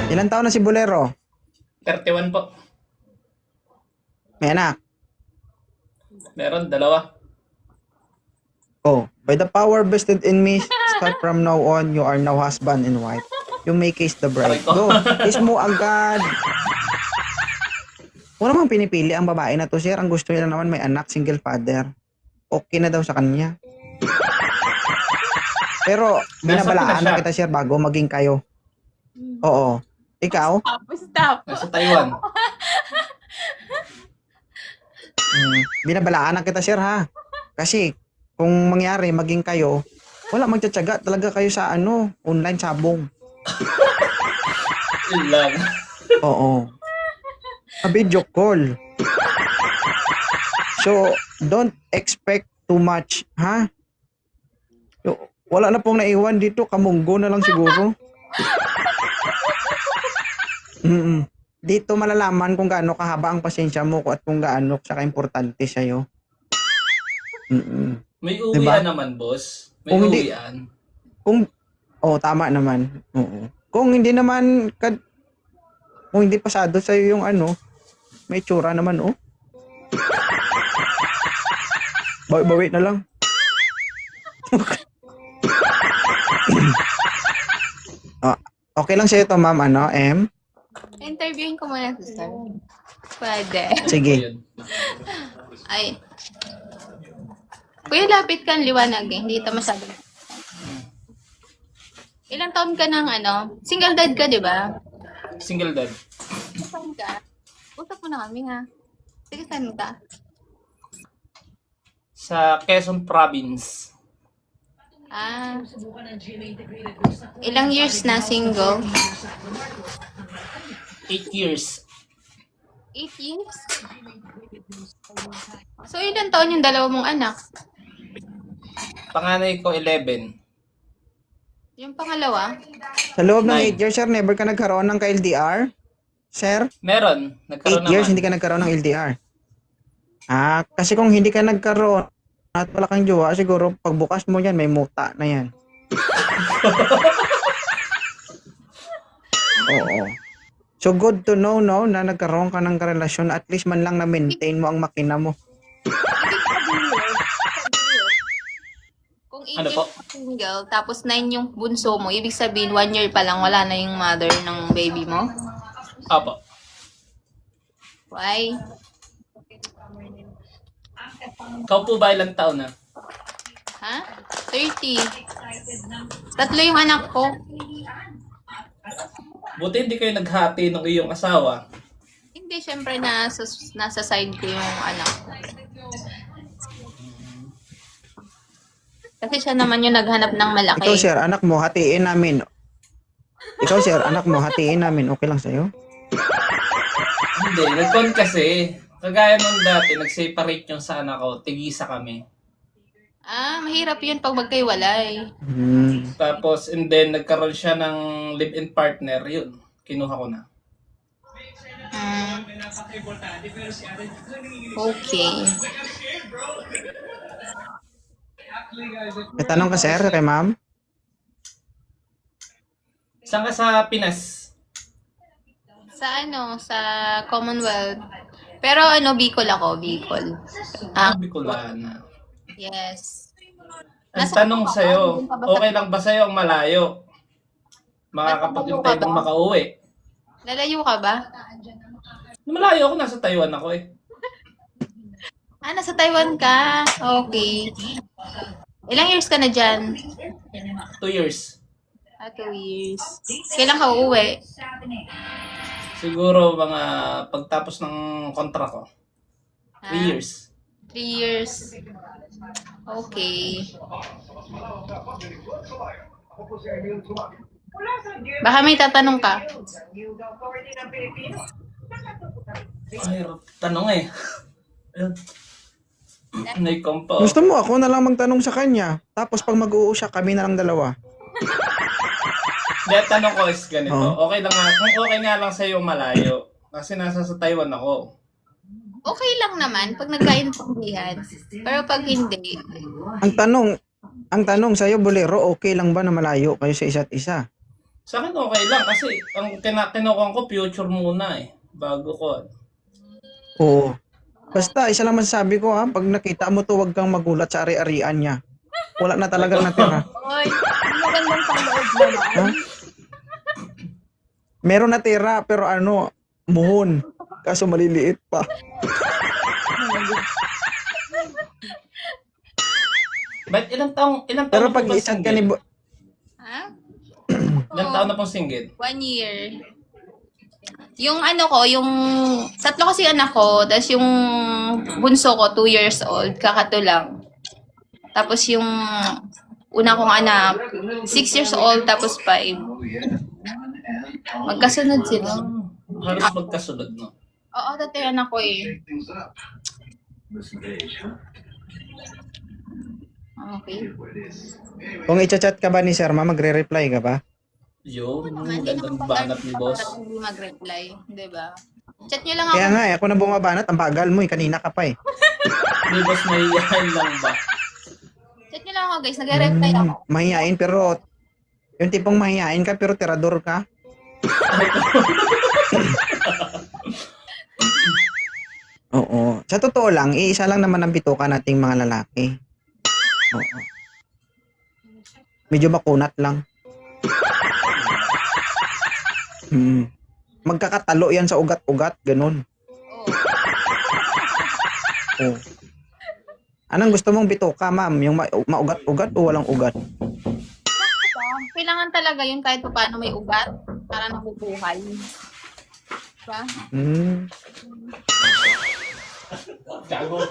Ilan taon na si Bolero? 31 po. May anak? Meron, dalawa. Oh, by the power vested in me, start from now on, you are now husband and wife. You may kiss the bride. Aray ko. Go, kiss mo agad. Wala mang pinipili ang babae na to, sir. Ang gusto nila naman may anak, single father. Okay na daw sa kanya. Pero, binabalaan na kita, sir, bago maging kayo. Oo. Ikaw? Stop. Nasa Taiwan. Binabalaan na kita, sir, ha? Kasi, kung mangyari, maging kayo, wala magtsatsaga talaga kayo sa online sabong. Yun lang. Oo. A video call. So, don't expect too much, ha? So, wala na pong naiwan dito, kamunggo na lang siguro. Dito malalaman kung gaano kahaba ang pasensya mo at kung gaano saka importante sa'yo. May Diba? uwian naman, boss. May Kung hindi- uwian. Tama naman. Oo. Kung hindi naman, kung hindi pasado sa'yo yung may tsura naman, Bawi na lang. Okay lang sa'yo to, ma'am, M? Interviewin ko muna, sister. Pwede. Sige. Ayun. Ay. Kuya, lapit kang liwanag eh. Hindi ito masyado. Ilang taon ka ng single dad ka, di ba? Single dad. Saan ka? Usap mo na kami, ha? Sige, saan ka? Sa Quezon Province. Ah. Ilang years na single? 8 years. 8 years? So, ilang taon yung dalawa mong anak? Panganay ko 11. Yung pangalawa? Sa loob ng 8 Nine. years, sir, never ka nagkaroon ng ka-LDR? Sir, Meron. 8 Nagkaroon years, naman. hindi ka nagkaroon ng LDR. Kasi kung hindi ka nagkaroon at wala kang jowa, siguro pagbukas mo yan, may muta na yan. Oo. So good to know, no, na nagkaroon ka ng karelasyon, at least man lang na-maintain mo ang makina mo. Kung 8 Ano years po? ka single, tapos 9 yung bunso mo, ibig sabihin 1 year pa lang, wala na yung mother ng baby mo? Apo. Why? Ikaw po ba ilang taon na? Ha? 30. Tatlo yung anak ko. Buti hindi kayo naghati ng iyong asawa. Hindi, syempre nasa side ko yung anak ko. Kasi siya naman yung naghanap ng malaki. Ikaw, sir, anak mo, hatiin namin. Ikaw, sir, anak mo, hatiin namin. Okay lang sa'yo? Hindi, nag-con kasi. Kagaya nung dati, nag-separate yung sa anak ko. Tigisa kami. Mahirap yun pag magkaiwalay. Tapos, and then, nagkaroon siya ng live-in partner. Yun, kinuha ko na. Okay. May tanong ka, sir, kay ma'am? Saan ka sa Pinas? Sa Commonwealth. Pero Bicol ako, Bicol. Bicolana. Yes. Ang Nasa tanong Bicol, sa'yo, doon ka ba sa- okay lang ba sa'yo ang malayo? Makakapag-intay mong makauwi. Lalayo ka ba? Malayo ako, nasa Taiwan ako eh. Nasa Taiwan ka. Okay. Ilang years ka na dyan? 2 years. 2 years. Kailan ka uuwi? Siguro mga pagtapos ng kontra ko. 3 years. 3 years. Okay. Baka may tatanong ka. Ay, tanong eh. Ayun. Naikompo. Gusto mo, ako na lang magtanong sa kanya. Tapos pag mag-uusap, kami na lang dalawa. Dahil tanong ko is ganito. Oh. Okay lang nga, kung okay nga lang sa'yo malayo. Kasi nasa sa Taiwan ako. Okay lang naman pag nagkaintindihan. Pero pag hindi, Ang tanong sa'yo, Bolero, okay lang ba na malayo kayo sa isa't isa? Sa akin okay lang kasi ang kinukuha ko future muna eh. Bago ko. Oo. Basta, isa lang masasabi ko ha, pag nakita mo to, huwag kang magulat sa ari-arian niya. Wala na talagang natira. Oy, magandang pangloob naman. Ha? Meron natira, pero ano, muhon. Kaso maliliit pa. But ilang taong Pero na po pag ba isat ka ni... single? Ha? Ilang taon na pong single? 1 year. Yung ano ko, yung tatlo kasi anak ko, tapos yung bunso ko, 2 years old, kakato lang. Tapos yung una kong anak, 6 years old, tapos 5. Magkasunod sila. Halos magkasunod, no? Oo, dati yung anak ko eh. Okay. Kung i-chat ka ba ni Sir Ma, magre-reply ka ba? Yun, Hindi gandang naman banat ni boss. Hindi mag-reply, di ba? Chat nyo lang ako. Kaya nga ako na bumabanat, ang bagal mo kanina ka pa Ni boss mahihayin lang ba? Chat nyo lang ako guys, nagre-reply ako. Mahihain pero, yung tipong mahihain ka pero tirador ka. Oo. Sa totoo lang, iisa lang naman ang bituka nating mga lalaki. Oo. Medyo makunat lang. Magkakatalo yan sa ugat-ugat, ganun. Oo. Oh. Anong gusto mong bituka, ma'am? Yung maugat-ugat o walang ugat? Kailangan talaga yun kahit pa paano may ugat para nabubuhay. Diba? Gago.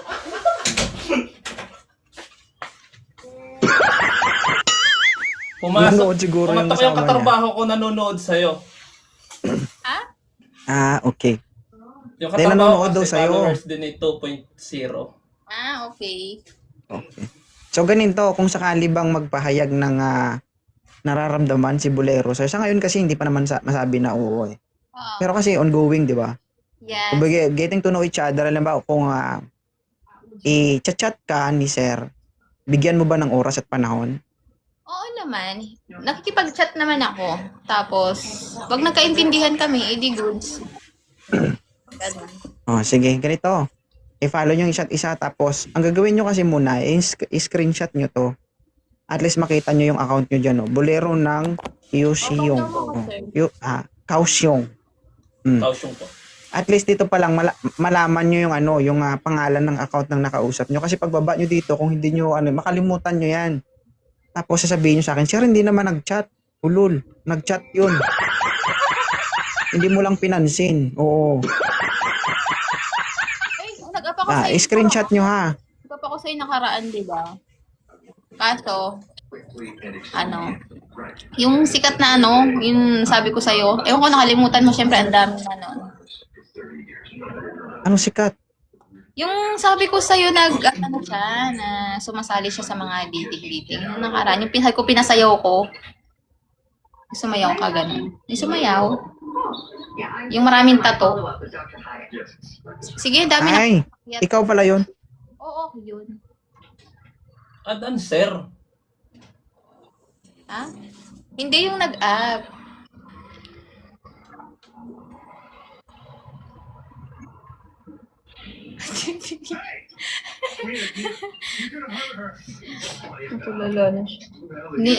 Nanonood siguro yung pumatak yung asawa katrabaho ko nanonood sa'yo. Ah, okay. Yung Hindi, katrabaho nanonood ko daw kasi sa'yo. followers din ay 2.0. Ah, okay. Okay. So, ganito, kung sakali bang magpahayag ng nararamdaman si Bolero. So, sa ngayon kasi hindi pa naman masabi na oo eh. Oo. Pero kasi ongoing, di ba? Yes. Kumbaga, getting to know each other. Alam ba, kung i-chat ka ni Sir, bigyan mo ba ng oras at panahon? Oo naman. Nakikipag-chat naman ako. Tapos, pag nagkaintindihan kami, edi goods. Ganun. Oh, sige, ganito. I-follow nyo yung isa't isa. Tapos, ang gagawin nyo kasi muna, i-screenshot nyo to. At least makita nyo yung account nyo dyan. Oh. Bolero ng Yushiyong. Kaohsiung. Kausyong po. At least dito pa lang malaman nyo yung yung pangalan ng account ng nakausap nyo. Kasi pagbaba nyo dito, kung hindi nyo makalimutan nyo yan. Tapos sasabihin nyo sa akin, Sir, hindi naman nag-chat. Ulul, nag-chat yun. Hindi mo lang pinansin. Oo. Ay, nag-up ako sa'yo. I-screenshot nyo ha. Nag-up ako sa'yo nakaraan, di ba? Kaso, yung sikat na yung sabi ko sa'yo, ewan ko nakalimutan mo, syempre ang dami na Anong sikat? Yung sabi ko sa'yo, siya, na sumasali siya sa mga dating-dating. Yung nakaraan, yung pinasayaw ko. Sumayaw ka, ganun. Yung sumayaw. Yung maraming tato. Sige, dami na. Ay, ikaw pala yun. Oo, yun. Adan, sir. Ha? Hindi yung nag-up. Natulala na siya. Hindi,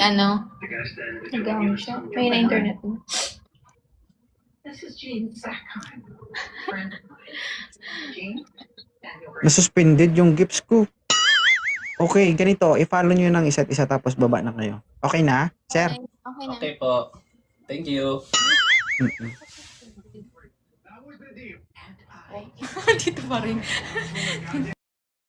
nag-ahon siya. May na-internet mo. Nasuspended yung gifts ko. Okay, ganito. I-follow nyo ng isa't isa tapos baba na kayo. Okay na, Sir? Okay na. Okay po. Thank you. Mm-mm. Dito pa rin.